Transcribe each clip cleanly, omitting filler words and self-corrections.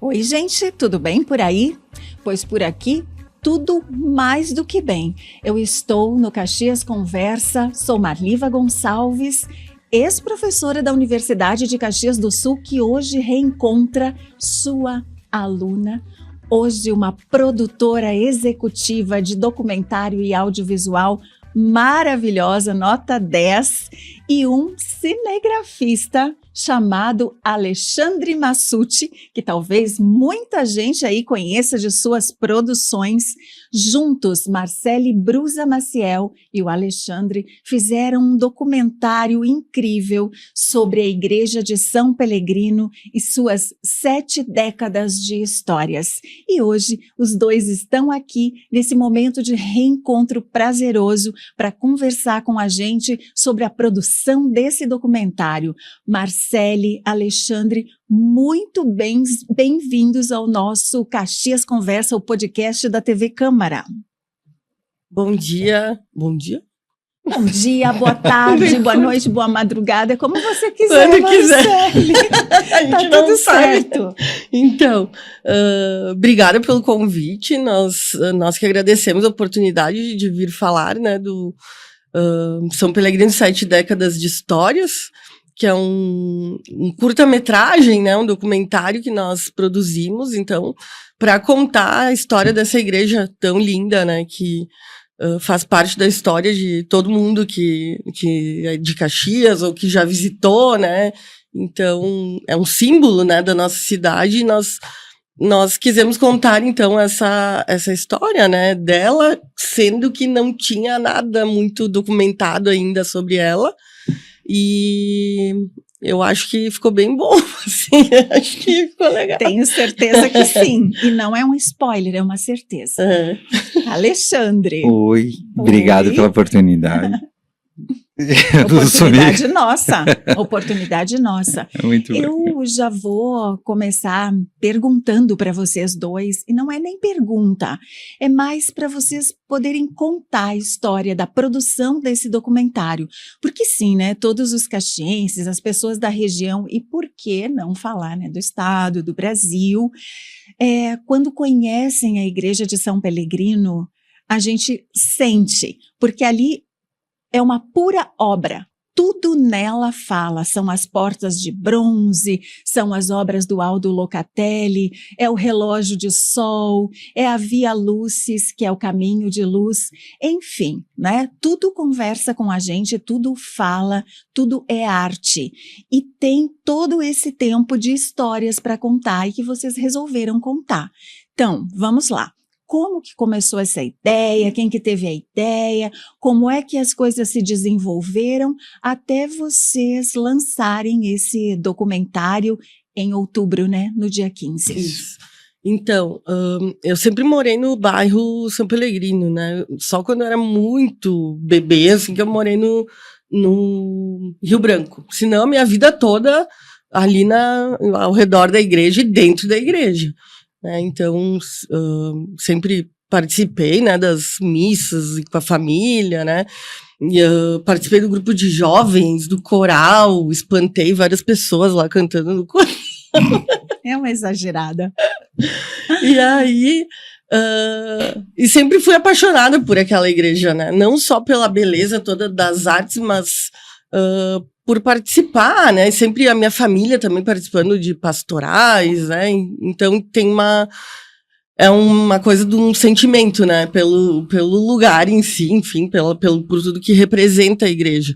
Oi, gente, tudo bem por aí? Pois por aqui, tudo mais do que bem. Eu estou no Caxias Conversa, sou Marliva Gonçalves, ex-professora da Universidade de Caxias do Sul, que hoje reencontra sua aluna, hoje uma produtora executiva de documentário e audiovisual maravilhosa, nota 10, e um cinegrafista chamado Alexandre Massucci, que talvez muita gente aí conheça de suas produções. Juntos, Marcele Brusa Maciel e o Alexandre fizeram um documentário incrível sobre a Igreja de São Pellegrino e suas 7 décadas de histórias. E hoje os dois estão aqui nesse momento de reencontro prazeroso para conversar com a gente sobre a produção desse documentário. Marcele, Alexandre, muito bem-vindos ao nosso Caxias Conversa, o podcast da TV Câmara. Bom dia. Bom dia? Bom dia, boa tarde, boa noite, boa madrugada, como você quiser, Quando Marcele. A gente tá não tudo sabe. certo. Então, obrigada pelo convite. Nós que agradecemos a oportunidade de vir falar, né, do São Pellegrino 7 décadas de histórias, que é um curta-metragem, né, um documentário que nós produzimos, então, para contar a história dessa igreja tão linda, né, que faz parte da história de todo mundo que é de Caxias ou que já visitou, né, então, é um símbolo, né, da nossa cidade, e nós quisemos contar, então, essa história, né, dela, sendo que não tinha nada muito documentado ainda sobre ela. E eu acho que ficou bem bom, assim, acho que ficou legal. Tenho certeza que sim, e não é um spoiler, é uma certeza. Alexandre. Oi, obrigado pela oportunidade. Oportunidade nossa. Muito Eu já vou começar perguntando para vocês dois, e não é nem pergunta, é mais para vocês poderem contar a história da produção desse documentário. Porque sim, né, todos os caxienses, as pessoas da região, e por que não falar, né, do estado, do Brasil, quando conhecem a Igreja de São Pellegrino, a gente sente, porque ali é uma pura obra, tudo nela fala, são as portas de bronze, são as obras do Aldo Locatelli, é o relógio de sol, é a Via Lucis, que é o caminho de luz, enfim, né? Tudo conversa com a gente, tudo fala, tudo é arte, e tem todo esse tempo de histórias para contar e que vocês resolveram contar. Então, vamos lá. Como que começou essa ideia? Quem que teve a ideia? Como é que as coisas se desenvolveram até vocês lançarem esse documentário em outubro, né? No dia 15. Isso. Então, eu sempre morei no bairro São Pellegrino, né? Só quando eu era muito bebê, assim, que eu morei no Rio Branco. Senão, a minha vida toda ali ao redor da igreja e dentro da igreja. Então, sempre participei, né, das missas com a família, né, e participei do grupo de jovens, do coral, espantei várias pessoas lá cantando no coral. É uma exagerada. E aí, e sempre fui apaixonada por aquela igreja, né, não só pela beleza toda das artes, mas por participar, né, sempre a minha família também participando de pastorais, né, então tem uma coisa de um sentimento, né, pelo lugar em si, enfim, por tudo que representa a igreja.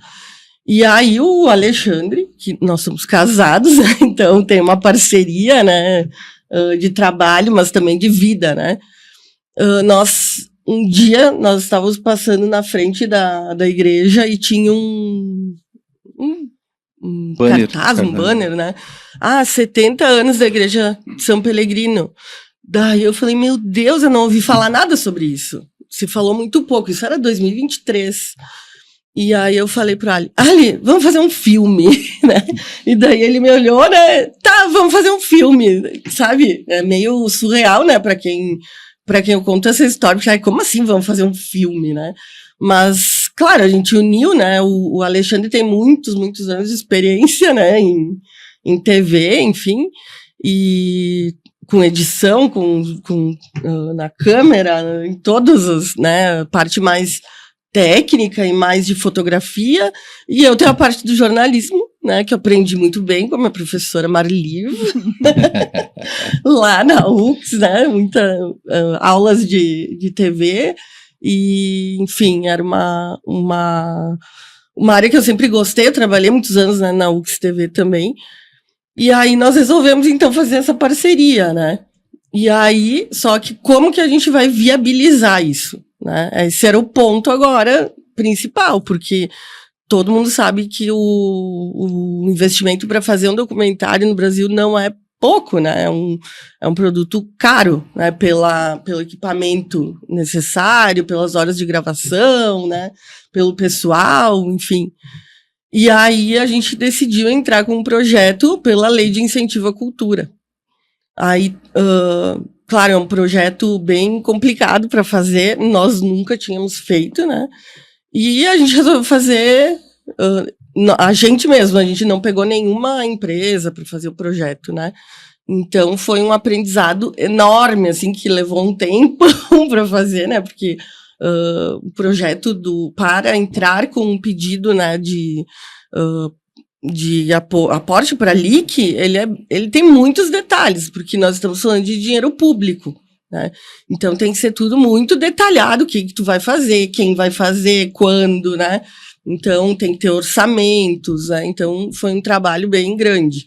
E aí o Alexandre, que nós somos casados, né, então tem uma parceria, né, de trabalho, mas também de vida, né, um dia nós estávamos passando na frente da igreja e tinha um cartaz, um banner, né? 70 anos da Igreja de São Pellegrino. Daí eu falei, meu Deus, eu não ouvi falar nada sobre isso. Se falou muito pouco, isso era 2023. E aí eu falei pro Ali, vamos fazer um filme, né? E daí ele me olhou, né? Tá, vamos fazer um filme, sabe? É meio surreal, né? Pra quem eu conto essa história, porque, como assim vamos fazer um filme, né? Mas, claro, a gente uniu, né? O Alexandre tem muitos anos de experiência, né? Em TV, enfim. E com edição, na câmera, em todas as, né, parte mais técnica e mais de fotografia, e eu tenho a parte do jornalismo, né, que eu aprendi muito bem com a minha professora Marliva, lá na UX, né, muitas aulas de TV, e, enfim, era uma área que eu sempre gostei, eu trabalhei muitos anos, né, na UX TV também, e aí nós resolvemos, então, fazer essa parceria, né, e aí, só que como que a gente vai viabilizar isso? Né? Esse era o ponto agora principal, porque todo mundo sabe que o investimento para fazer um documentário no Brasil não é pouco, né? É um produto caro, né? Pelo equipamento necessário, pelas horas de gravação, né? Pelo pessoal, enfim. E aí a gente decidiu entrar com um projeto pela Lei de Incentivo à Cultura. Aí, claro, é um projeto bem complicado para fazer, nós nunca tínhamos feito, né? E a gente resolveu fazer a gente mesmo, a gente não pegou nenhuma empresa para fazer o projeto, né? Então foi um aprendizado enorme, assim, que levou um tempo para fazer, né? Porque o projeto para entrar com um pedido, né, de aporte para a LIC, ele tem muitos detalhes, porque nós estamos falando de dinheiro público, né? Então tem que ser tudo muito detalhado, o que tu vai fazer, quem vai fazer, quando, né? Então tem que ter orçamentos, né? Então foi um trabalho bem grande.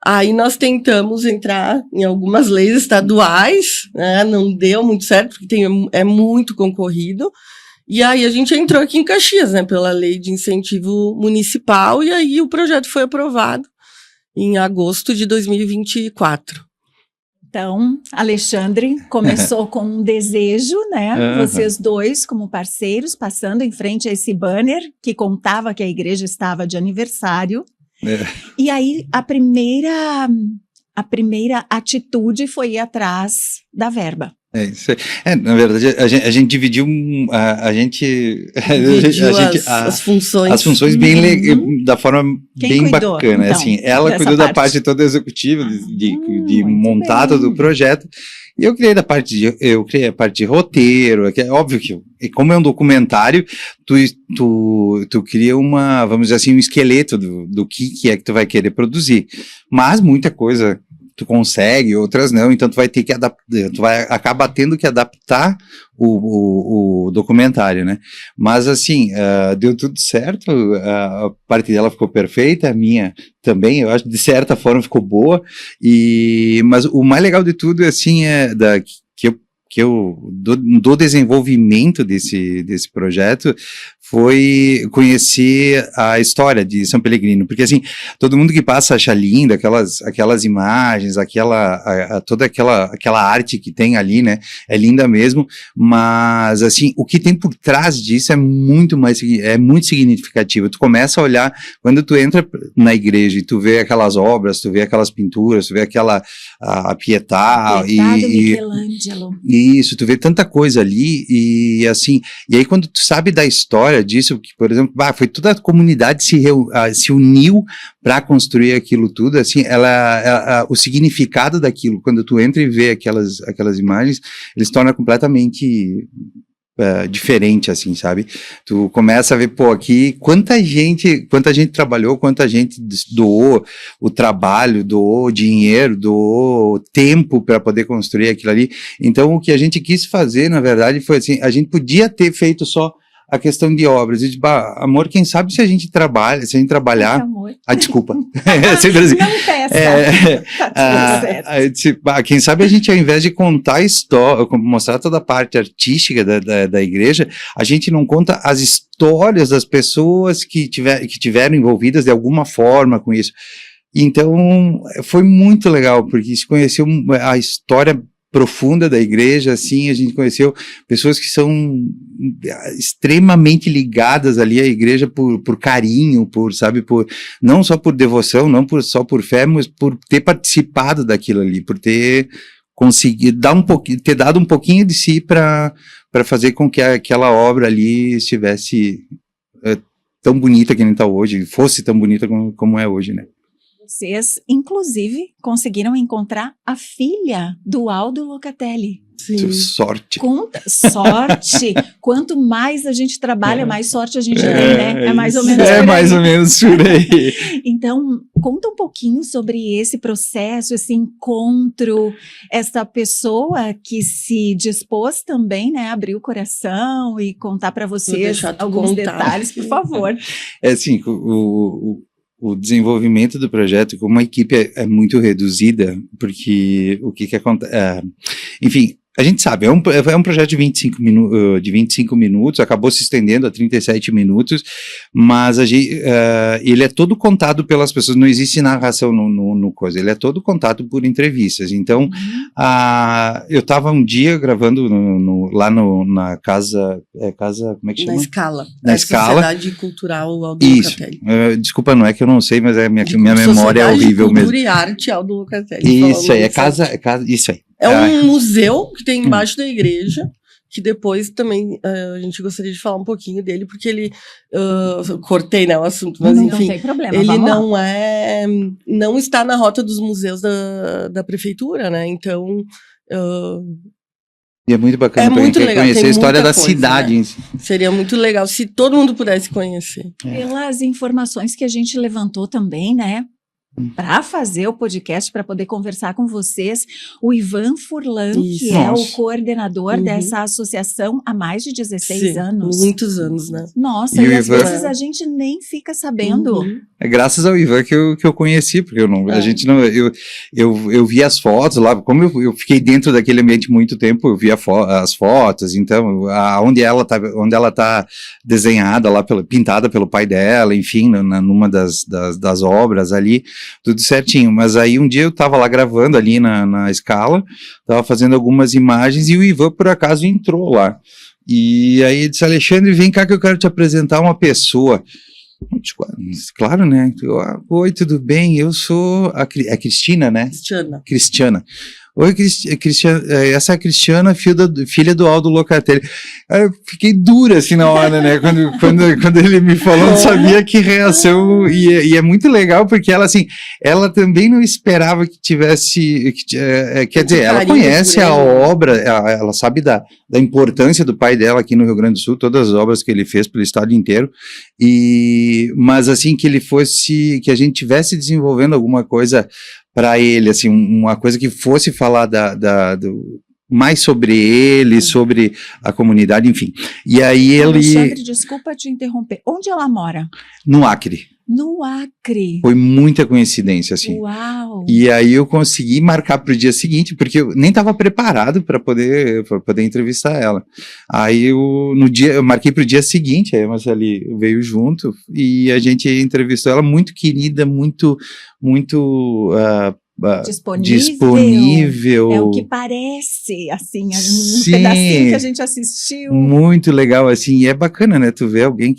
Aí nós tentamos entrar em algumas leis estaduais, né? Não deu muito certo, porque é muito concorrido. E aí a gente entrou aqui em Caxias, né, pela Lei de Incentivo Municipal, e aí o projeto foi aprovado em agosto de 2024. Então, Alexandre começou com um desejo, né? Vocês dois, como parceiros, passando em frente a esse banner que contava que a igreja estava de aniversário. E aí a primeira atitude foi ir atrás da verba. Isso aí. Na verdade, a gente dividiu as funções. As funções da forma bem bacana. Então, assim, ela cuidou da parte toda executiva, de montar todo o projeto. E eu criei a parte de roteiro, que é óbvio que, como é um documentário, tu cria vamos dizer assim, um esqueleto do que é que tu vai querer produzir. Mas muita coisa tu consegue, outras não, então tu vai ter que adaptar, tu vai acabar tendo que adaptar o documentário, né? Mas assim, deu tudo certo, a parte dela ficou perfeita, a minha também, eu acho que de certa forma ficou boa, mas o mais legal de tudo, assim, do desenvolvimento desse projeto foi conhecer a história de São Pelegrino, porque assim, todo mundo que passa acha lindo aquelas imagens, toda aquela arte que tem ali, né, é linda mesmo, mas assim, o que tem por trás disso é muito significativo. Tu começa a olhar, quando tu entra na igreja e tu vê aquelas obras, tu vê aquelas pinturas, tu vê a Pietà e Michelangelo. Isso, tu vê tanta coisa ali, e assim, e aí quando tu sabe da história disso, que, por exemplo, foi toda a comunidade se uniu para construir aquilo tudo, assim, o significado daquilo, quando tu entra e vê aquelas imagens, ele se torna completamente diferente, assim, sabe? Tu começa a ver, aqui, quanta gente trabalhou, quanta gente doou o trabalho, doou dinheiro, doou tempo para poder construir aquilo ali. Então, o que a gente quis fazer, na verdade, foi assim, a gente podia ter feito só a questão de obras, e amor, quem sabe se a gente trabalhar... desculpa. Sempre assim. Quem sabe a gente, ao invés de contar a história, mostrar toda a parte artística da igreja, a gente não conta as histórias das pessoas que tiveram envolvidas de alguma forma com isso. Então, foi muito legal, porque se conheceu a história profunda da igreja, assim, a gente conheceu pessoas que são extremamente ligadas ali à igreja por carinho, não só por devoção, não só por fé, mas por ter participado daquilo ali, por ter conseguido ter dado um pouquinho de si para fazer com que aquela obra ali estivesse tão bonita que nem está hoje, fosse tão bonita como é hoje, né? Vocês, inclusive, conseguiram encontrar a filha do Aldo Locatelli. Sim. Sorte. Sorte! Quanto mais a gente trabalha, mais sorte a gente tem, né? É mais ou menos por É aí. mais ou menos por aí. Então, conta um pouquinho sobre esse processo, esse encontro, essa pessoa que se dispôs também, né, a abrir o coração e contar para vocês deixar tu alguns contar. detalhes, por favor. É assim, o desenvolvimento do projeto, como a equipe é muito reduzida, porque o que acontece... enfim, a gente sabe, é um projeto de 25 minutos, acabou se estendendo a 37 minutos, mas ele é todo contado pelas pessoas, não existe narração no coisa, ele é todo contado por entrevistas. Então, eu estava um dia gravando lá na casa, como é que chama? Na Escala. Na Escala. Sociedade Cultural Aldo Isso. Locatelli. Desculpa, não é que eu não sei, mas minha memória é horrível Sociedade de mesmo. Cultura e Arte Aldo Locatelli. Isso aí, é casa, isso aí. É um museu que tem embaixo da igreja, que depois também a gente gostaria de falar um pouquinho dele, porque ele... cortei, né, o assunto, mas Não enfim... tem problema, Ele vamos lá. não está na rota dos museus da prefeitura, né, então... E é muito bacana para quem quer conhecer a história da cidade, né? Seria muito legal se todo mundo pudesse conhecer. Pelas informações que a gente levantou também, né? Para fazer o podcast, para poder conversar com vocês, o Ivan Furlan, Isso. que é o Nossa. coordenador dessa associação há mais de 16 Sim, anos. muitos anos, né? Nossa, E e o às Ivan- vezes a gente nem fica sabendo. É graças ao Ivan que eu conheci, porque a gente não, eu vi as fotos lá, como eu fiquei dentro daquele ambiente muito tempo, eu vi as fotos, então, onde ela tá desenhada lá, pintada pelo pai dela, enfim, numa das obras ali, tudo certinho. Mas aí um dia eu tava lá gravando ali na Escala, tava fazendo algumas imagens e o Ivan por acaso entrou lá. E aí ele disse: Alexandre, vem cá que eu quero te apresentar uma pessoa. Claro, né? Oi, tudo bem? Eu sou a Cristina, né? Cristiana. Oi, Cristiana, essa é a Cristiana, filha do Aldo Locatelli. Aí eu fiquei dura assim na hora, né? Quando ele me falou, não sabia que reação. E é muito legal porque ela também não esperava que tivesse. Quer dizer, ela conhece a obra, ela sabe da importância do pai dela aqui no Rio Grande do Sul, todas as obras que ele fez pelo estado inteiro. Mas assim, que a gente tivesse desenvolvendo alguma coisa para ele, assim, uma coisa que fosse falar mais sobre ele, sobre a comunidade, enfim. E aí Alexandre, desculpa te interromper. Onde ela mora? No Acre. No Acre. Foi muita coincidência, assim. Uau! E aí eu consegui marcar para o dia seguinte, porque eu nem estava preparado para poder entrevistar ela. Aí eu marquei para o dia seguinte, aí a Marceli veio junto e a gente entrevistou ela, muito querida, muito disponível. É o que parece, assim, um Sim, pedacinho que a gente assistiu. Muito legal, assim, e é bacana, né, tu ver alguém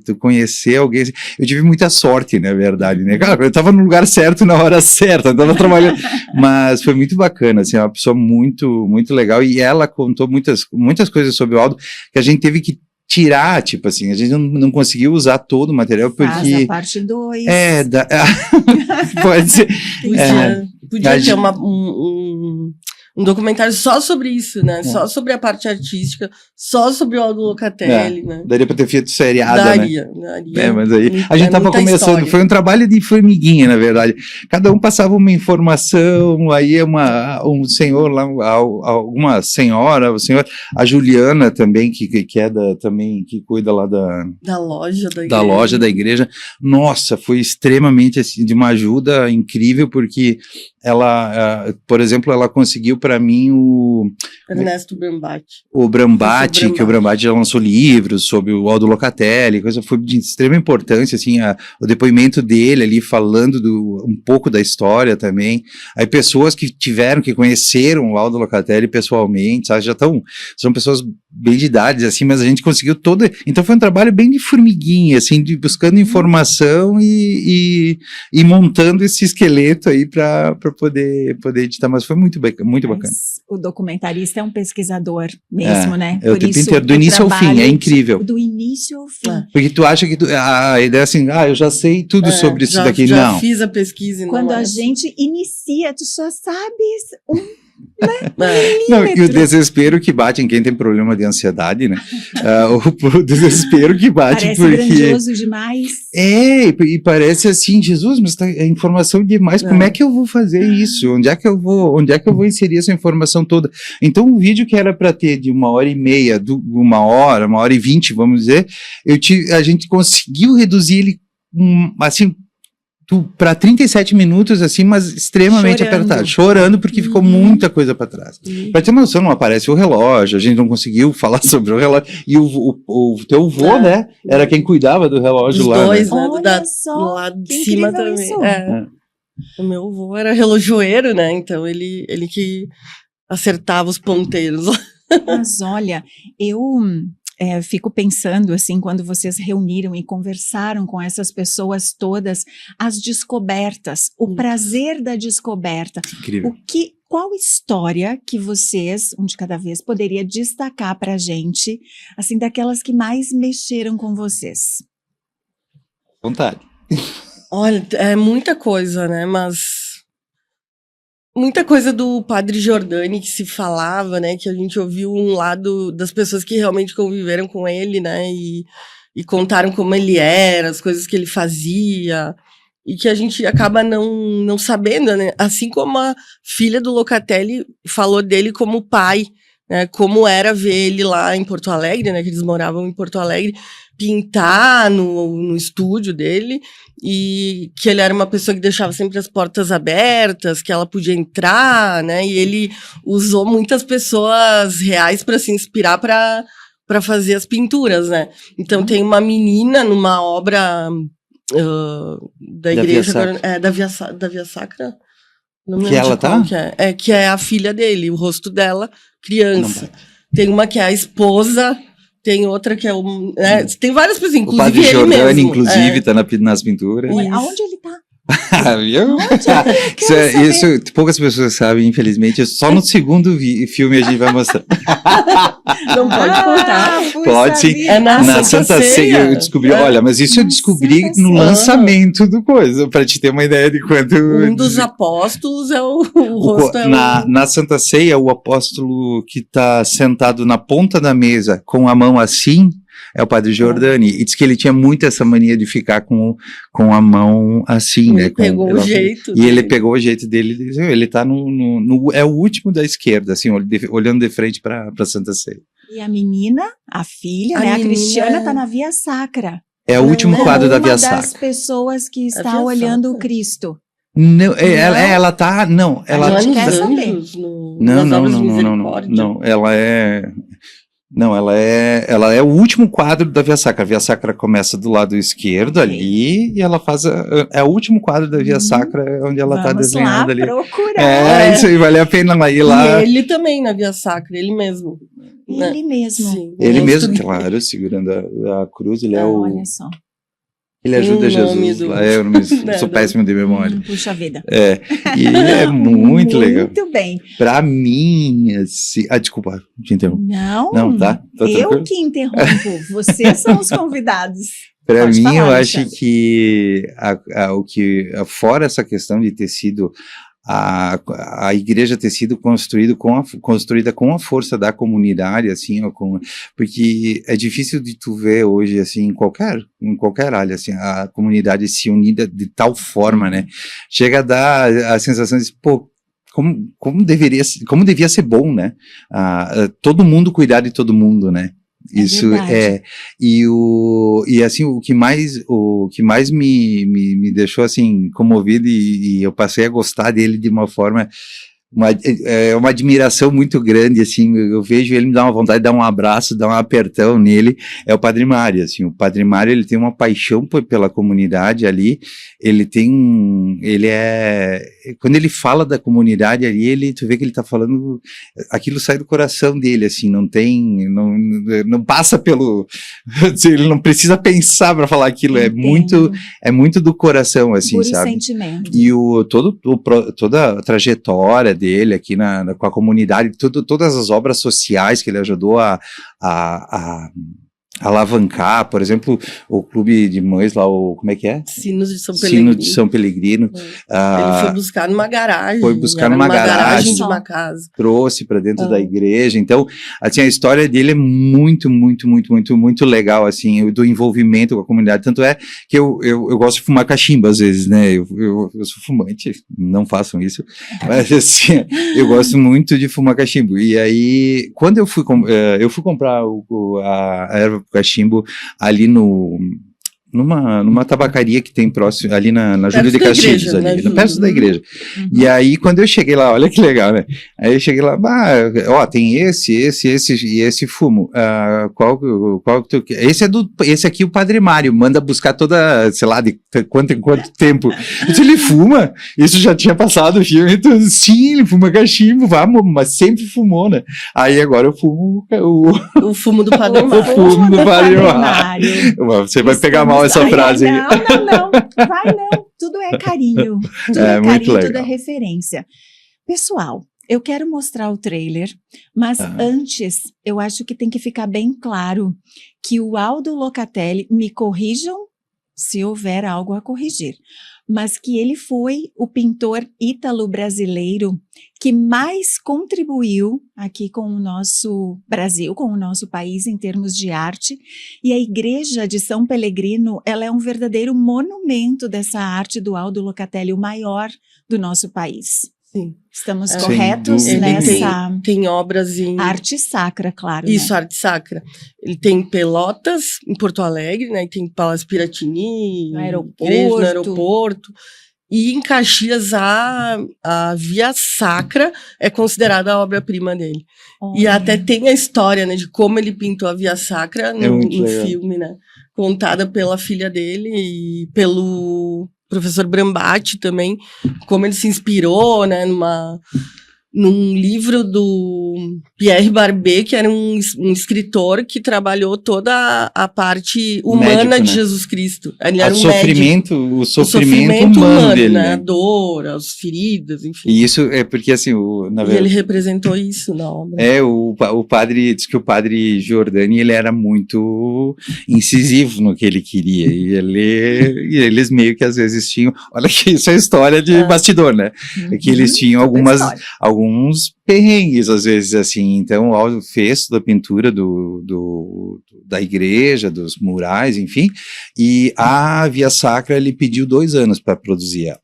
tu conhecer alguém, assim. Eu tive muita sorte, na verdade, né, cara, eu tava no lugar certo, na hora certa, eu tava trabalhando, mas foi muito bacana, assim, uma pessoa muito, muito legal, e ela contou muitas coisas sobre o Aldo, que a gente teve que tirar, tipo assim, a gente não conseguiu usar todo o material, porque... Faz a parte 2. Pode ser. Podia ter um documentário só sobre isso, né? Só sobre a parte artística, só sobre o Aldo Locatelli, né? Daria pra ter feito seriada, daria. Mas aí a gente tava começando, história. foi um trabalho de formiguinha, na verdade. Cada um passava uma informação, aí um senhor lá, alguma senhora, o senhor, a Juliana também, que também, que cuida lá da loja da igreja. Da loja da igreja. Nossa, foi extremamente, assim, de uma ajuda incrível, porque ela, por exemplo, ela conseguiu para mim o Brambati, que o Brambati já lançou livros sobre o Aldo Locatelli, coisa foi de extrema importância, assim, o depoimento dele ali falando um pouco da história também. Aí pessoas que conheceram o Aldo Locatelli pessoalmente, sabe, são pessoas bem de idade, assim, mas a gente conseguiu então foi um trabalho bem de formiguinha, assim, buscando informação e montando esse esqueleto aí para poder editar, mas foi muito bacana. bacana. O documentarista é um pesquisador mesmo, né? É o tempo inteiro, do início ao fim, é incrível. Do início ao fim. Porque tu acha que a ideia é assim, eu já sei tudo sobre isso daqui. Já não. fiz a pesquisa e Quando não a é. gente inicia, tu só sabes Não, e o desespero que bate em quem tem problema de ansiedade, né? O desespero que bate parece porque... grandioso demais. E parece assim, Jesus, mas é informação demais, como é que eu vou fazer isso? Onde é que eu vou inserir essa informação toda? Então, um vídeo que era para ter de 1h30, 1h20, vamos dizer, a gente conseguiu reduzir ele, assim, para 37 minutos, assim, mas extremamente apertado, chorando, porque ficou muita coisa para trás. Para ter uma noção, não aparece o relógio, a gente não conseguiu falar sobre o relógio, e o teu avô, né, era quem cuidava do relógio. Os lá, dois, né? Olha só, do lado de que cima incrível também. isso. O meu avô era relojoeiro, né, então ele que acertava os ponteiros. Mas olha, eu fico pensando assim, quando vocês reuniram e conversaram com essas pessoas todas, as descobertas, o prazer da descoberta. Incrível. Qual história que vocês, um de cada vez, poderia destacar pra gente, assim, daquelas que mais mexeram com vocês? Vontade. Olha, é muita coisa, né, mas muita coisa do Padre Giordani que se falava, né, que a gente ouviu um lado das pessoas que realmente conviveram com ele, né, e contaram como ele era, as coisas que ele fazia, e que a gente acaba não sabendo, né, assim como a filha do Locatelli falou dele como pai, né, como era ver ele lá em Porto Alegre, né, que eles moravam em Porto Alegre, pintar no estúdio dele, e que ele era uma pessoa que deixava sempre as portas abertas, que ela podia entrar, né, e ele usou muitas pessoas reais para se inspirar para fazer as pinturas, né. Então tem uma menina numa obra da igreja, da Via Sacra, não que ela tá? Que é a filha dele, o rosto dela, criança. Tem uma que é a esposa, tem outra que é tem várias pessoas, inclusive o Padre ele Giordani, mesmo. inclusive, tá nas pinturas. Olha, aonde ele tá? Viu? Isso poucas pessoas sabem, infelizmente. Só no segundo filme a gente vai mostrar. Não pode contar. Pode sim. É na Santa Ceia. Eu descobri, olha, mas isso eu descobri no lançamento do coisa, para te ter uma ideia de quanto. Um dos apóstolos é o rosto. Na Santa Ceia, o apóstolo que está sentado na ponta da mesa com a mão assim é o Padre Giordani, e diz que ele tinha muito essa mania de ficar com a mão assim, né? Pegou o jeito. E ele pegou o jeito dele, ele tá é o último da esquerda, assim, olhando de frente para Santa Ceia. E a menina, a filha, né? A Cristiana tá na Via Sacra. É o último quadro da Via Sacra. Uma das pessoas que está olhando o Cristo. Não, ela tá, não, ela quer saber. Não, ela é o último quadro da Via Sacra. A Via Sacra começa do lado esquerdo ali, e ela faz é o último quadro da Via Sacra, onde ela tá desenhada ali. Procurar. Isso aí, vale a pena ir lá. E ele também na Via Sacra, ele mesmo. Ele mesmo. Sim, ele mesmo, claro, segurando a cruz, ele é o... Olha só. Ele ajuda Jesus lá, eu sou péssimo de memória. Puxa vida. E ele é muito legal. Muito bem. Pra mim, assim... desculpa, te interrompo. Não, tá eu tranquilo? que interrompo. Vocês são os convidados. Para mim, falar, eu Alexandre. acho que fora essa questão de ter sido a igreja ter sido construída com a força da comunidade, assim, porque é difícil de tu ver hoje, assim, em qualquer área, assim, a comunidade se unida de tal forma, né? Chega a dar a sensação de, pô, como devia ser bom, né? Todo mundo cuidar de todo mundo, né? Isso e assim o que mais me deixou assim comovido e eu passei a gostar dele de uma forma, uma admiração muito grande, assim, eu vejo ele, me dá uma vontade de dar um abraço, dar um apertão nele, é o Padre Mário, assim, o Padre Mário, ele tem uma paixão pela comunidade ali, ele quando ele fala da comunidade ali, tu vê que ele tá falando, aquilo sai do coração dele, assim, não passa pelo, ele não precisa pensar para falar aquilo, é muito do coração, assim, puro sabe? Sentimento. E toda a trajetória dele aqui com a comunidade, todas as obras sociais que ele ajudou a alavancar, por exemplo, o clube de mães lá, como é que é? Sinos de São Pelegrino. Sino de São Pelegrino. Ele foi buscar numa garagem. Foi buscar numa garagem de uma casa. Trouxe para dentro da igreja. Então, assim, a história dele é muito, muito, muito, muito, muito legal, assim, do envolvimento com a comunidade. Tanto é que eu gosto de fumar cachimbo às vezes, né? Eu sou fumante, não façam isso. Mas, assim, eu gosto muito de fumar cachimbo. E aí, quando eu fui comprar a erva cachimbo ali numa tabacaria que tem próximo, ali na Júlio de Castilhos, ali, perto da igreja. Uhum. E aí, quando eu cheguei lá, olha que legal, né? Aí eu cheguei lá, tem esse fumo. Qual esse aqui o Padre Mário manda buscar toda, sei lá, de quanto em quanto tempo. Então, ele fuma? Isso já tinha passado o filme. Então, sim, ele fuma cachimbo, mas sempre fumou, né? Aí agora eu fumo o fumo do Padre Mário. O fumo do Padre Mário. Você vai pegar mal essa frase. Não. Vai não. Tudo é carinho. Tudo é carinho, tudo é referência. Pessoal, eu quero mostrar o trailer, mas antes, eu acho que tem que ficar bem claro que o Aldo Locatelli, me corrijam se houver algo a corrigir, mas que ele foi o pintor ítalo-brasileiro que mais contribuiu aqui com o nosso Brasil, com o nosso país em termos de arte, e a Igreja de São Pelegrino, ela é um verdadeiro monumento dessa arte do Aldo Locatelli, o maior do nosso país. Sim. Estamos corretos nessa... Tem obras em... Arte sacra, claro. Isso, né? Arte sacra. Ele tem Pelotas, em Porto Alegre, né? Tem Palácio Piratini, no aeroporto. E em Caxias, a Via Sacra é considerada a obra-prima dele. E até tem a história, né, de como ele pintou a Via Sacra no filme, né? Contada pela filha dele e pelo professor Brambati também, como ele se inspirou, né, num livro do Pierre Barbet, que era um escritor que trabalhou toda a parte humana médico, de Jesus Cristo. Ele era o sofrimento humano dele, né? A dor, as feridas, enfim. E isso é porque, assim, na verdade, ele representou isso na obra. O padre, diz que o padre Giordani, ele era muito incisivo no que ele queria, e eles meio que às vezes tinham, olha que isso é história de bastidor, né? Que eles tinham alguns perrengues, às vezes, assim. Então, o Aldo fez toda a pintura da igreja, dos murais, enfim, e a Via Sacra, ele pediu 2 anos para produzir ela.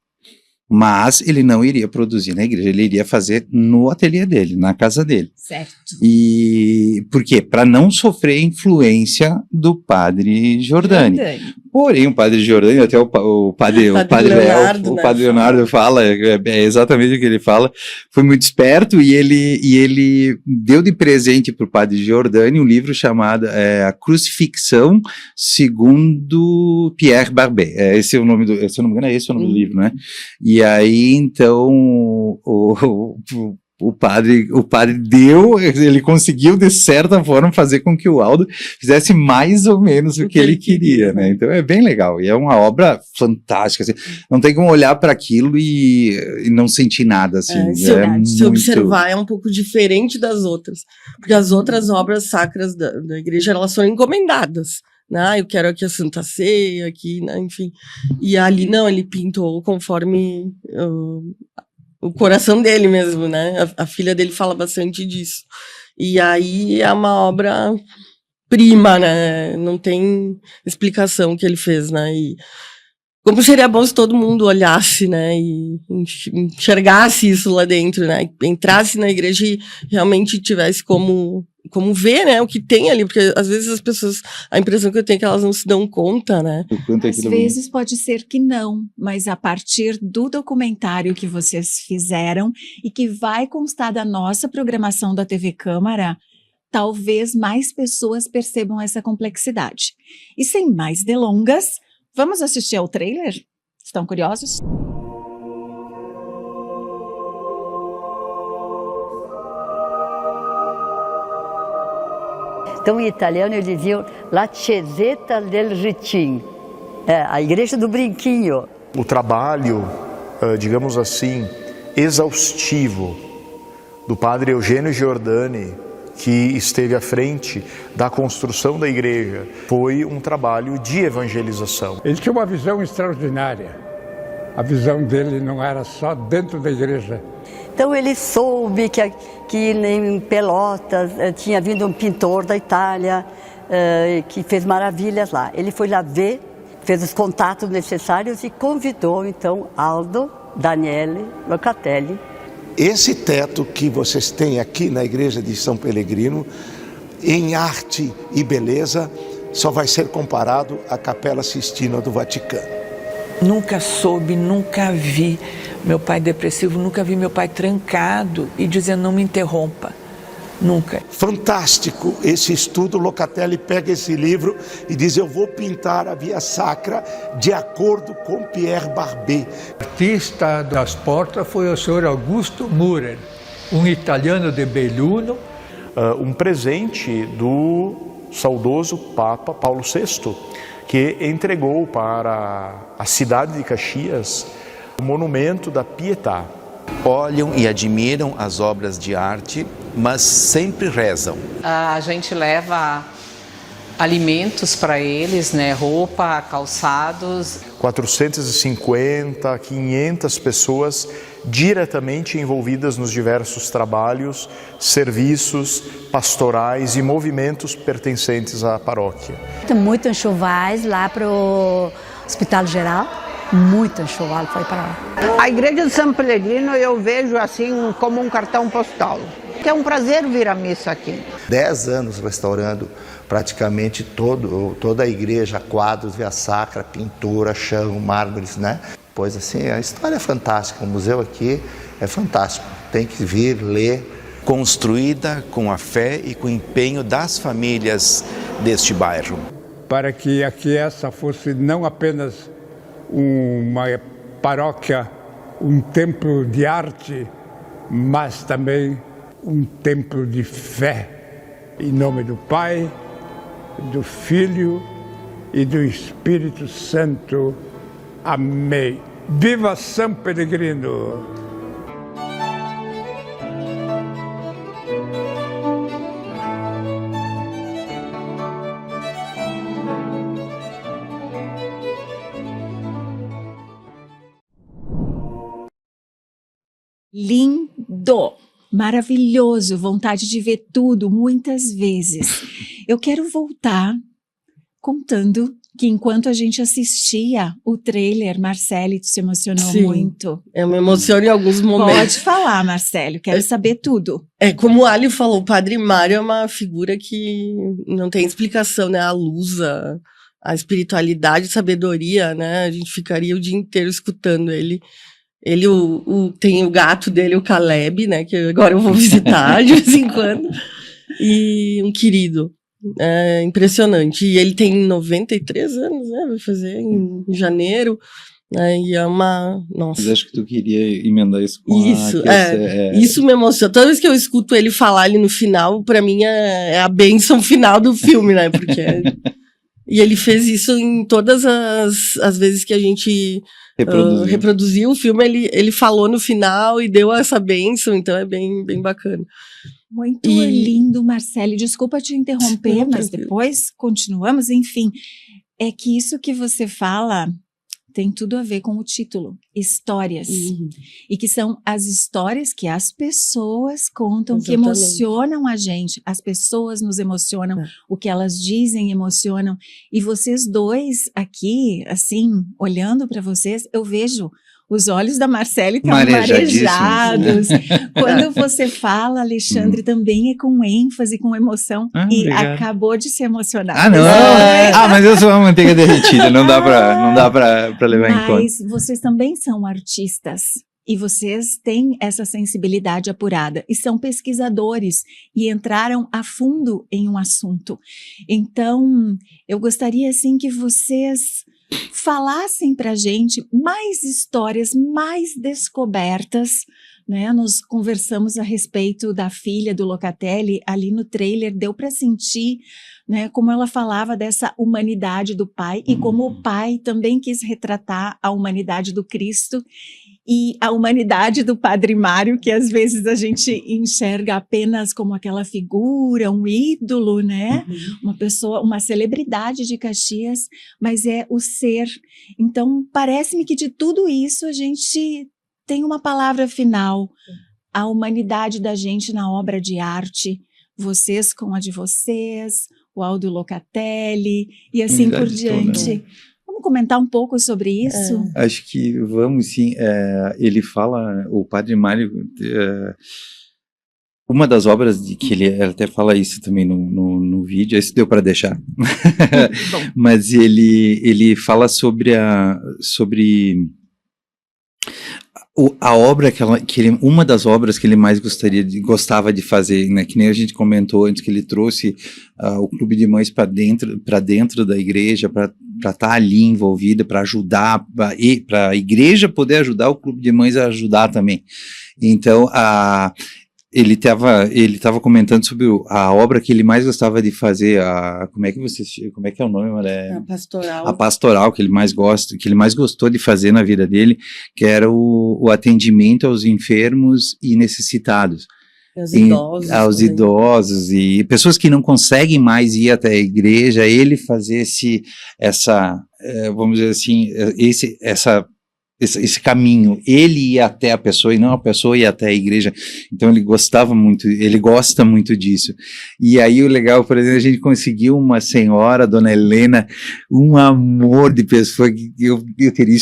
Mas ele não iria produzir na igreja, ele iria fazer no ateliê dele, na casa dele. Certo. E por quê? Para não sofrer influência do padre Giordani. Porém, o padre Giordani, até o padre Leonardo fala, é exatamente o que ele fala, foi muito esperto e ele deu de presente para o padre Giordani um livro chamado A Crucifixão segundo Pierre Barbet. Esse é o nome se eu não me engano, esse é o nome do livro, né? E aí, então, o padre ele conseguiu, de certa forma, fazer com que o Aldo fizesse mais ou menos o que ele queria, né? Então é bem legal, e é uma obra fantástica, assim, não tem como olhar para aquilo e não sentir nada, assim. Se observar, é um pouco diferente das outras, porque as outras obras sacras da igreja, elas são encomendadas. Eu quero aqui a Santa Ceia, aqui, né, enfim. E ali, não, ele pintou conforme o coração dele mesmo, né? A filha dele fala bastante disso. E aí é uma obra-prima, né? Não tem explicação que ele fez, né? E como seria bom se todo mundo olhasse, né? E enxergasse isso lá dentro, né? Entrasse na igreja e realmente tivesse como ver, né, o que tem ali, porque às vezes as pessoas, a impressão que eu tenho é que elas não se dão conta, né? Às vezes pode ser que não, mas a partir do documentário que vocês fizeram e que vai constar da nossa programação da TV Câmara, talvez mais pessoas percebam essa complexidade. E sem mais delongas, vamos assistir ao trailer? Estão curiosos? Então, em italiano, eles diziam La Chiesetta del Ritin, a igreja do brinquinho. O trabalho, digamos assim, exaustivo do padre Eugênio Giordani, que esteve à frente da construção da igreja, foi um trabalho de evangelização. Ele tinha uma visão extraordinária. A visão dele não era só dentro da igreja. Então ele soube que em Pelotas tinha vindo um pintor da Itália que fez maravilhas lá. Ele foi lá ver, fez os contatos necessários e convidou então Aldo, Daniele, Locatelli. Esse teto que vocês têm aqui na igreja de São Pellegrino, em arte e beleza, só vai ser comparado à Capela Sistina do Vaticano. Nunca soube, nunca vi meu pai depressivo, nunca vi meu pai trancado e dizendo não me interrompa, nunca. Fantástico esse estudo. Locatelli pega esse livro e diz: eu vou pintar a Via Sacra de acordo com Pierre Barbet. O artista das portas foi o senhor Augusto Mürer, um italiano de Belluno. Um presente do saudoso Papa Paulo VI, que entregou para a cidade de Caxias o monumento da Pietà. Olham e admiram as obras de arte, mas sempre rezam. A gente leva alimentos para eles, né? Roupa, calçados. 450, 500 pessoas diretamente envolvidas nos diversos trabalhos, serviços, pastorais e movimentos pertencentes à paróquia. Muito enxovais lá para o Hospital Geral, muito enxoval foi para lá. A igreja de São Pellegrino eu vejo assim como um cartão postal. É um prazer vir à missa aqui. 10 anos restaurando praticamente toda a igreja, quadros, Via Sacra, pintura, chão, mármores, né? Pois assim, a história é fantástica, o museu aqui é fantástico, tem que vir, ler. Construída com a fé e com o empenho das famílias deste bairro. Para que aqui essa fosse não apenas uma paróquia, um templo de arte, mas também um templo de fé. Em nome do Pai, do Filho e do Espírito Santo. Amém. Viva São Pellegrino! Lindo! Maravilhoso! Vontade de ver tudo muitas vezes. Eu quero voltar contando que enquanto a gente assistia o trailer, Marcele, tu se emocionou muito. Eu me emociono em alguns momentos. Pode falar, Marcelo, quero saber tudo. Como o Ali falou, o Padre Mário é uma figura que não tem explicação, né? A luz, a espiritualidade, a sabedoria, né? A gente ficaria o dia inteiro escutando ele. Ele tem o gato dele, o Caleb, né? Que agora eu vou visitar de vez em quando. E um querido. É impressionante. E ele tem 93 anos, né? Vai fazer em janeiro. E é uma... Nossa. Mas acho que tu queria emendar isso com isso, isso me emociona. Toda vez que eu escuto ele falar ali no final, pra mim é a bênção final do filme, né? Porque... E ele fez isso em todas as vezes que a gente reproduziu o filme, ele falou no final e deu essa bênção, então é bem, bem bacana. Muito lindo, Marcele. Desculpa te interromper, mas depois continuamos. Enfim, é que isso que você fala tem tudo a ver com o título, histórias. E que são as histórias que as pessoas contam, que emocionam a gente. As pessoas nos emocionam, o que elas dizem emocionam. E vocês dois aqui, assim, olhando para vocês, eu vejo os olhos da Marcele estão marejados. Quando você fala, Alexandre, também é com ênfase, com emoção. E obrigado. Acabou de se emocionar. Ah, não! Mas eu sou uma manteiga derretida, não dá pra levar em conta. Mas vocês também são artistas. E vocês têm essa sensibilidade apurada. E são pesquisadores. E entraram a fundo em um assunto. Então, eu gostaria, assim, que vocês falassem pra gente mais histórias, mais descobertas né? Nós conversamos a respeito da filha do Locatelli, ali no trailer deu para sentir, né, como ela falava dessa humanidade do pai e como o pai também quis retratar a humanidade do Cristo e a humanidade do Padre Mário, que às vezes a gente enxerga apenas como aquela figura, um ídolo, né? Uma pessoa, uma celebridade de Caxias, mas é o ser. Então, parece-me que de tudo isso a gente tem uma palavra final, a humanidade da gente na obra de arte, vocês com a de vocês, o Aldo Locatelli e assim por diante. Vamos comentar um pouco sobre isso? Acho que vamos sim. Ele fala, o Padre Mário, uma das obras de que ele até fala isso também no vídeo, esse deu para deixar, mas ele fala sobre a obra uma das obras que ele mais gostava de fazer, né, que nem a gente comentou antes, que ele trouxe o Clube de Mães para dentro da igreja, para estar ali envolvida, para ajudar, para a igreja poder ajudar o Clube de Mães a ajudar também. Então, ele estava comentando sobre a obra que ele mais gostava de fazer, como é que é o nome? A pastoral. A pastoral que ele mais gostou de fazer na vida dele, que era o atendimento aos enfermos e necessitados. Aos idosos e pessoas que não conseguem mais ir até a igreja, ele fazer vamos dizer assim, esse caminho, ele ia até a pessoa e não a pessoa ia até a igreja. Então ele gosta muito disso. E aí o legal, por exemplo, a gente conseguiu uma senhora, Dona Helena, um amor de pessoa que eu teria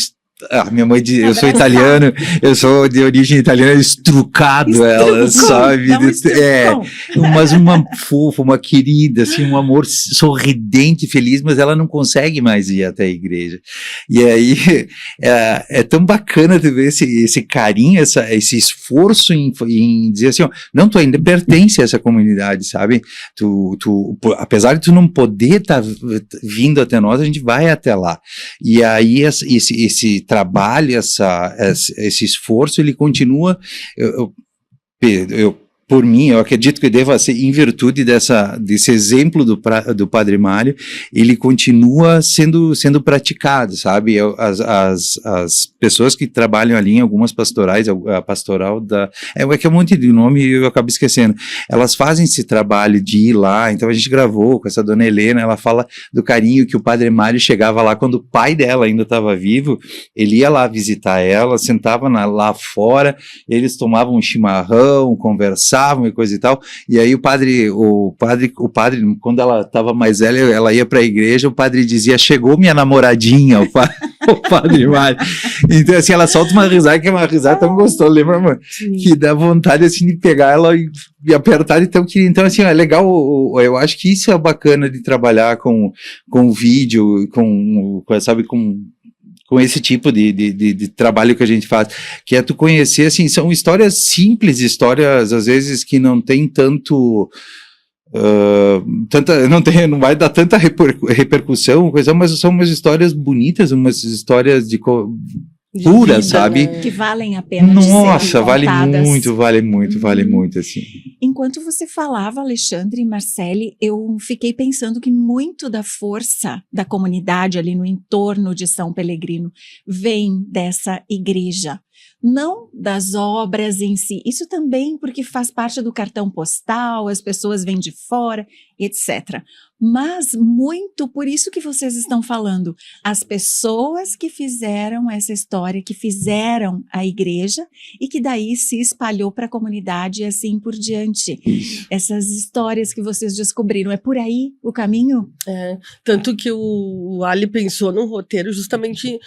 minha mãe diz, eu sou italiano, eu sou de origem italiana, estrucado ela, sabe? Mas uma fofa, uma querida, assim, um amor sorridente, feliz, mas ela não consegue mais ir até a igreja. E aí, é tão bacana tu ver esse carinho, esse esforço em dizer assim, ó, não, tu ainda pertence a essa comunidade, sabe? Apesar de tu não poder estar vindo até nós, a gente vai até lá. E aí, esse trabalho, esse esforço, ele continua, por mim, eu acredito que deva ser em virtude desse exemplo do Padre Mário, ele continua sendo praticado, sabe? As pessoas que trabalham ali em algumas pastorais, a pastoral que é um monte de nome e eu acabo esquecendo, elas fazem esse trabalho de ir lá. Então a gente gravou com essa Dona Helena, ela fala do carinho que o Padre Mário chegava lá quando o pai dela ainda estava vivo, ele ia lá visitar ela, sentava lá fora, eles tomavam um chimarrão, conversavam e coisa e tal, e aí o padre, quando ela estava mais velha, ela ia para a igreja, o padre dizia, chegou minha namoradinha, o Padre Mário. Então assim, ela solta uma risada, que é uma risada tão gostosa, lembra, mano? Que dá vontade assim de pegar ela e apertar, então assim, é legal, eu acho que isso é bacana de trabalhar com vídeo, com esse tipo de trabalho que a gente faz, que é tu conhecer, assim, são histórias simples, histórias, às vezes, que não tem tanto, não vai dar tanta repercussão, mas são umas histórias bonitas, umas histórias pura, vida, sabe? Né? Que valem a pena. Nossa, vale muito, assim. Enquanto você falava, Alexandre e Marcele, eu fiquei pensando que muito da força da comunidade ali no entorno de São Pelegrino vem dessa igreja. Não das obras em si, isso também porque faz parte do cartão postal, as pessoas vêm de fora, etc. Mas muito por isso que vocês estão falando, as pessoas que fizeram essa história, que fizeram a igreja e que daí se espalhou para a comunidade e assim por diante. Essas histórias que vocês descobriram, é por aí o caminho? Tanto que o Ali pensou num roteiro justamente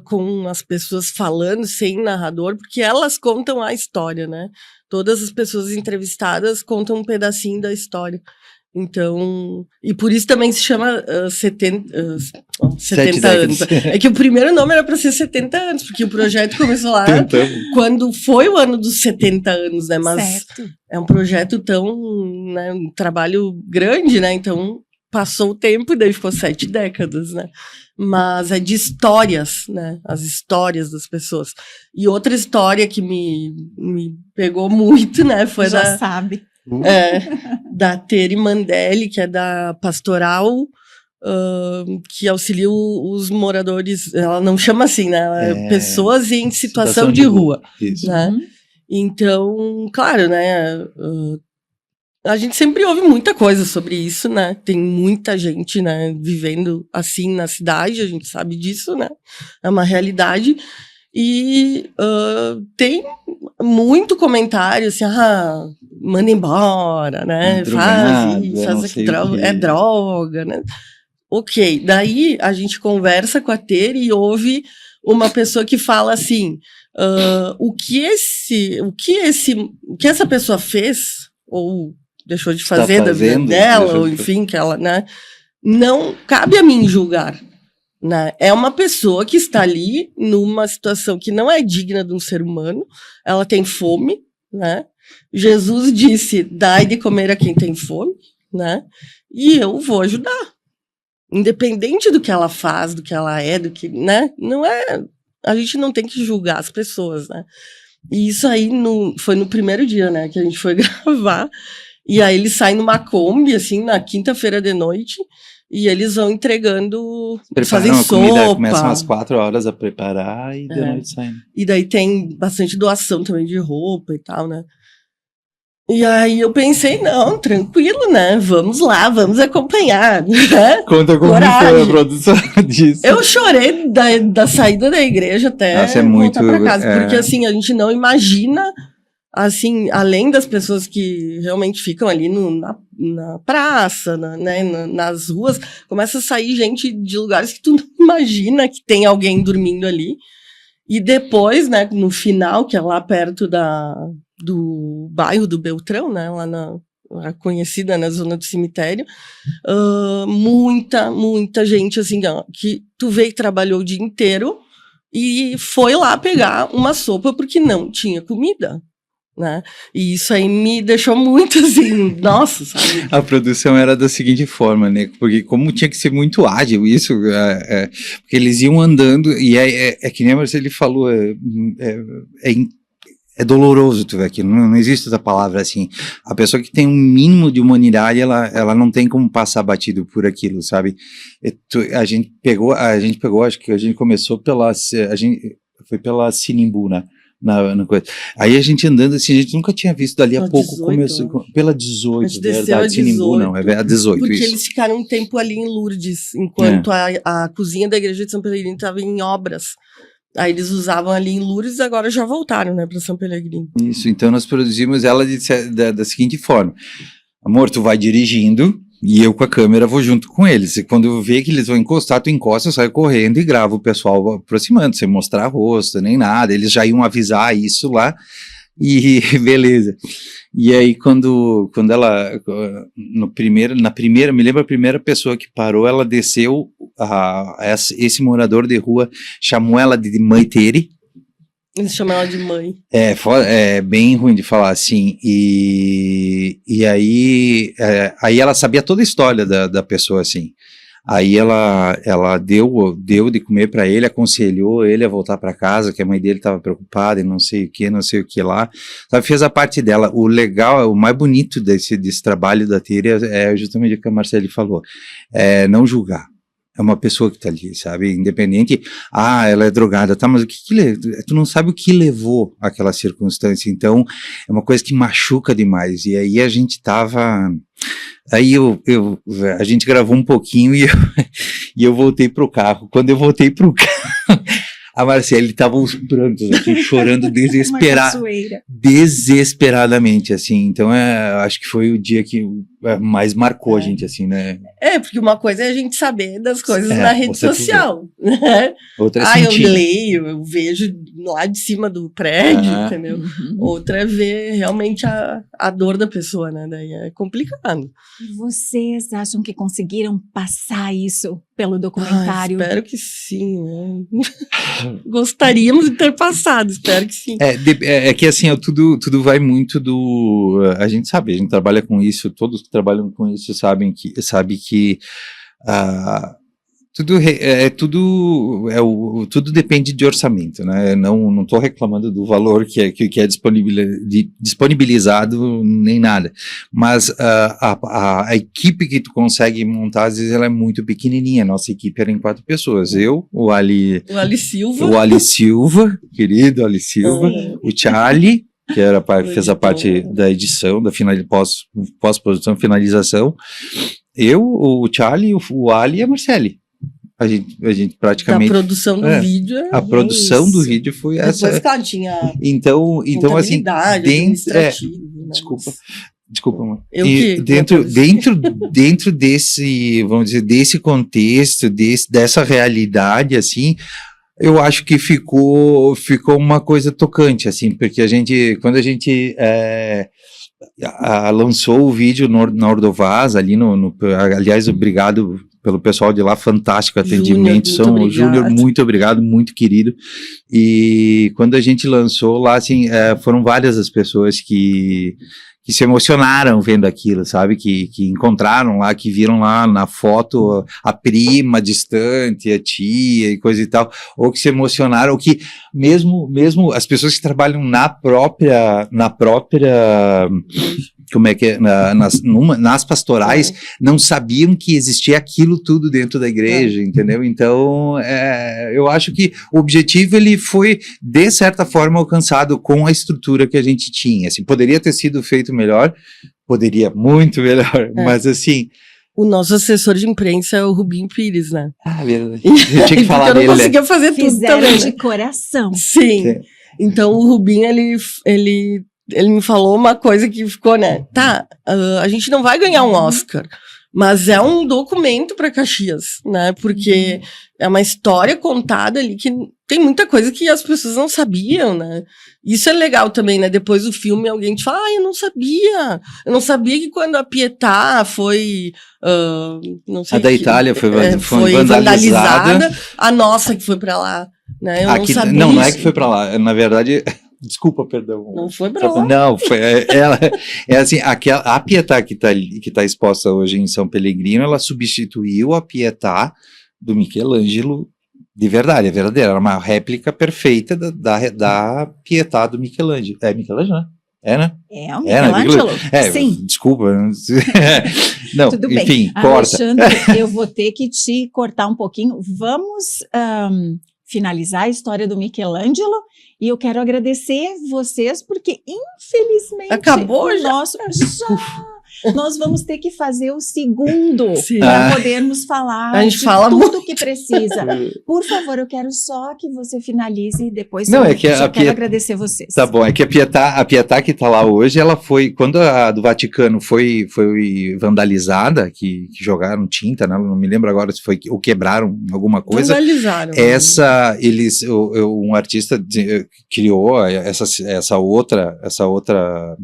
com as pessoas falando sem narrador, porque elas contam a história, né? Todas as pessoas entrevistadas contam um pedacinho da história. Então, e por isso também se chama 70 anos. É que o primeiro nome era para ser 70 anos, porque o projeto começou lá quando foi o ano dos 70 anos, né? Mas é um projeto tão, né, um trabalho grande, né? Então, passou o tempo, daí ficou 7 décadas, né? Mas é de histórias, né? As histórias das pessoas. E outra história que me pegou muito, né? Foi Já sabe. Da Tere Mandelli, que é da Pastoral, que auxilia os moradores, ela não chama assim, né? Pessoas em situação de rua. Isso. Né? Então, claro, né? A gente sempre ouve muita coisa sobre isso, né? Tem muita gente, né, vivendo assim na cidade, a gente sabe disso, né? É uma realidade. E tem muito comentário assim, manda embora, né? Faz isso, é droga, né? Ok, daí a gente conversa com a Tere e ouve uma pessoa que fala assim, o que essa pessoa fez, ou deixou de fazer da vida dela, ou enfim, que ela, né, não cabe a mim julgar, né? É uma pessoa que está ali numa situação que não é digna de um ser humano, ela tem fome, né? Jesus disse, dai de comer a quem tem fome, né? E eu vou ajudar. Independente do que ela faz, do que ela é, do que, né? Não é, a gente não tem que julgar as pessoas, né? E isso aí foi no primeiro dia, né, que a gente foi gravar. E aí eles saem numa Kombi, assim, na quinta-feira de noite, e eles vão entregando, fazem sopa. Comida, começam às 4 horas a preparar e de noite saem. E daí tem bastante doação também de roupa e tal, né? E aí eu pensei, não, tranquilo, né? Vamos lá, vamos acompanhar. Né? Conta como foi a produção disso. Eu chorei da saída da igreja até voltar pra casa, porque assim, a gente não imagina, assim, além das pessoas que realmente ficam ali na praça, né, nas ruas, começa a sair gente de lugares que tu não imagina que tem alguém dormindo ali. E depois, né, no final, que é lá perto do bairro do Beltrão, né, lá conhecida na zona do cemitério, muita gente, assim, que tu vê que trabalhou o dia inteiro e foi lá pegar uma sopa porque não tinha comida, né, e isso aí me deixou muito, assim, nossa, sabe? A produção era da seguinte forma, né, porque como tinha que ser muito ágil isso, porque eles iam andando, e é que nem a Marcele falou, é doloroso tu ver aquilo, não existe essa palavra assim. A pessoa que tem um mínimo de humanidade, ela não tem como passar batido por aquilo, sabe? A gente pegou, acho que a gente começou foi pela Sinimbu, né? Na coisa. Aí a gente andando assim, a gente nunca tinha visto dali a pouco, 18, começou pela 18, verdade, Sinimbu não, é a 18, porque isso. Eles ficaram um tempo ali em Lourdes, enquanto a cozinha da igreja de São Pelegrino estava em obras. Aí eles usavam ali em Lourdes e agora já voltaram, né, para São Pelegrino. Isso, então nós produzimos ela da seguinte forma: amor, tu vai dirigindo e eu com a câmera vou junto com eles. E quando eu ver que eles vão encostar, tu encosta, eu saio correndo e gravo o pessoal aproximando, sem mostrar rosto, nem nada. Eles já iam avisar isso lá e beleza. E aí quando ela, me lembro a primeira pessoa que parou, ela desceu, esse morador de rua chamou ela de mãe Tere. Eles chamam ela de mãe. É bem ruim de falar assim, e aí ela sabia toda a história da pessoa assim. Aí ela deu de comer para ele, aconselhou ele a voltar para casa, que a mãe dele estava preocupada e não sei o que lá. Sabe, fez a parte dela. O legal, o mais bonito desse trabalho da Tere é justamente o que a Marcele falou, não julgar. É uma pessoa que tá ali, sabe, independente, ela é drogada, tá, mas tu não sabe o que levou àquela circunstância, então é uma coisa que machuca demais, e aí a gente a gente gravou um pouquinho e eu voltei pro carro. Quando eu voltei pro carro, a Marcele estava aos prantos, assim, chorando desesperadamente, assim. Então, acho que foi o dia que mais marcou a gente, assim, né? Porque uma coisa é a gente saber das coisas na rede social, né? Outra é sentir. Eu leio, eu vejo lá de cima do prédio, entendeu? Outra é ver realmente a dor da pessoa, né? Daí é complicado. E vocês acham que conseguiram passar isso pelo documentário? Espero que sim, né? Gostaríamos de ter passado, espero que sim. É que assim, tudo vai muito a gente sabe, a gente trabalha com isso, todos trabalham com isso sabe que tudo depende de orçamento, né? Não estou reclamando do valor que é disponibilizado nem nada, mas a equipe que tu consegue montar, às vezes ela é muito pequenininha. Nossa equipe era em 4 pessoas, eu, o Ali Silva, querido Ali Silva, o Charlie, que fez a parte da edição, da pós-produção, finalização, eu, o Charlie, o Ali e a Marcele. A gente praticamente... A produção do vídeo... A produção do vídeo foi essa... Depois, claro, tinha... Então assim... Desculpa, mano. Dentro desse, vamos dizer, desse contexto, dessa realidade, assim, eu acho que ficou uma coisa tocante, assim, porque quando a gente lançou o vídeo na Ordovaz, ali aliás, obrigado pelo pessoal de lá, fantástico atendimento, Júnior, muito obrigado, muito querido, e quando a gente lançou lá, assim, foram várias as pessoas que se emocionaram vendo aquilo, sabe, que encontraram lá, que viram lá na foto a prima distante, a tia e coisa e tal, ou que se emocionaram, ou que mesmo as pessoas que trabalham na própria como é que é, nas pastorais, não sabiam que existia aquilo tudo dentro da igreja, entendeu? Então, eu acho que o objetivo, ele foi, de certa forma, alcançado com a estrutura que a gente tinha, assim, poderia ter sido feito melhor, poderia muito melhor, mas assim... O nosso assessor de imprensa é o Rubinho Pires, né? Verdade. Eu tinha que falar dele. Eu não conseguia fazer tudo também, de coração. Sim. Então, o Rubinho, ele me falou uma coisa que ficou, né? A gente não vai ganhar um Oscar, mas é um documento para Caxias, né? Porque é uma história contada ali que tem muita coisa que as pessoas não sabiam, né? Isso é legal também, né? Depois do filme, alguém te fala, eu não sabia que quando a Pietà foi, não sei, a da Itália foi vandalizada, a nossa que foi para lá, né? Eu não sabia. Não é que foi para lá, na verdade... Desculpa, perdão. Não foi pra lá. Não, foi ela. Assim, a Pietà que tá exposta hoje em São Pellegrino, ela substituiu a Pietà do Michelangelo de verdade, é verdadeira. Era uma réplica perfeita da Pietà do Michelangelo. É Michelangelo, né? É o Michelangelo? Sim. Desculpa. Não, tudo enfim, bem. corta. Alexandre, eu vou ter que te cortar um pouquinho. Vamos finalizar a história do Michelangelo. E eu quero agradecer vocês, porque infelizmente acabou nós vamos ter que fazer o segundo para podermos falar a gente fala tudo que precisa. Por favor, eu quero só que você finalize e depois quero agradecer vocês. Tá bom, é que a Pietà que está lá hoje, ela foi, quando a do Vaticano foi vandalizada, que jogaram tinta, né, não me lembro agora se foi, ou quebraram alguma coisa. Vandalizaram. Um artista criou essa outra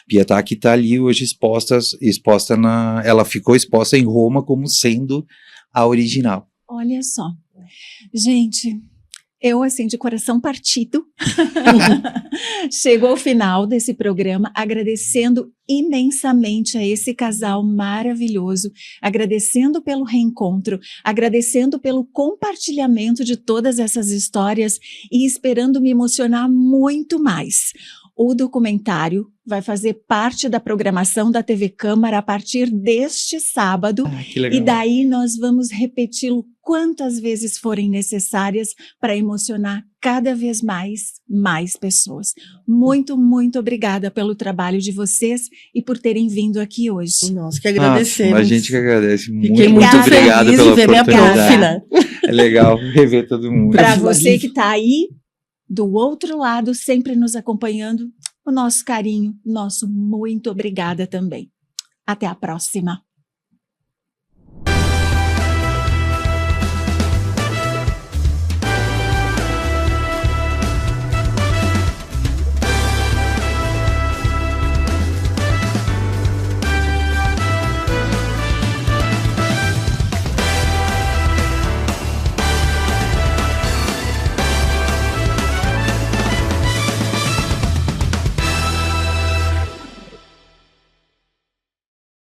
Pietà que está ali hoje exposta ela ficou exposta em Roma como sendo a original. Olha só, gente, eu assim de coração partido chego ao final desse programa agradecendo imensamente a esse casal maravilhoso, agradecendo pelo reencontro, agradecendo pelo compartilhamento de todas essas histórias e esperando me emocionar muito mais. O documentário vai fazer parte da programação da TV Câmara a partir deste sábado, e daí nós vamos repeti-lo quantas vezes forem necessárias para emocionar cada vez mais pessoas. Muito, muito obrigada pelo trabalho de vocês e por terem vindo aqui hoje. Nós que agradecemos. A gente que agradece. Fiquei muito obrigada pela oportunidade. Né? É legal rever todo mundo. Para você que está aí do outro lado, sempre nos acompanhando, o nosso carinho, nosso muito obrigada também. Até a próxima.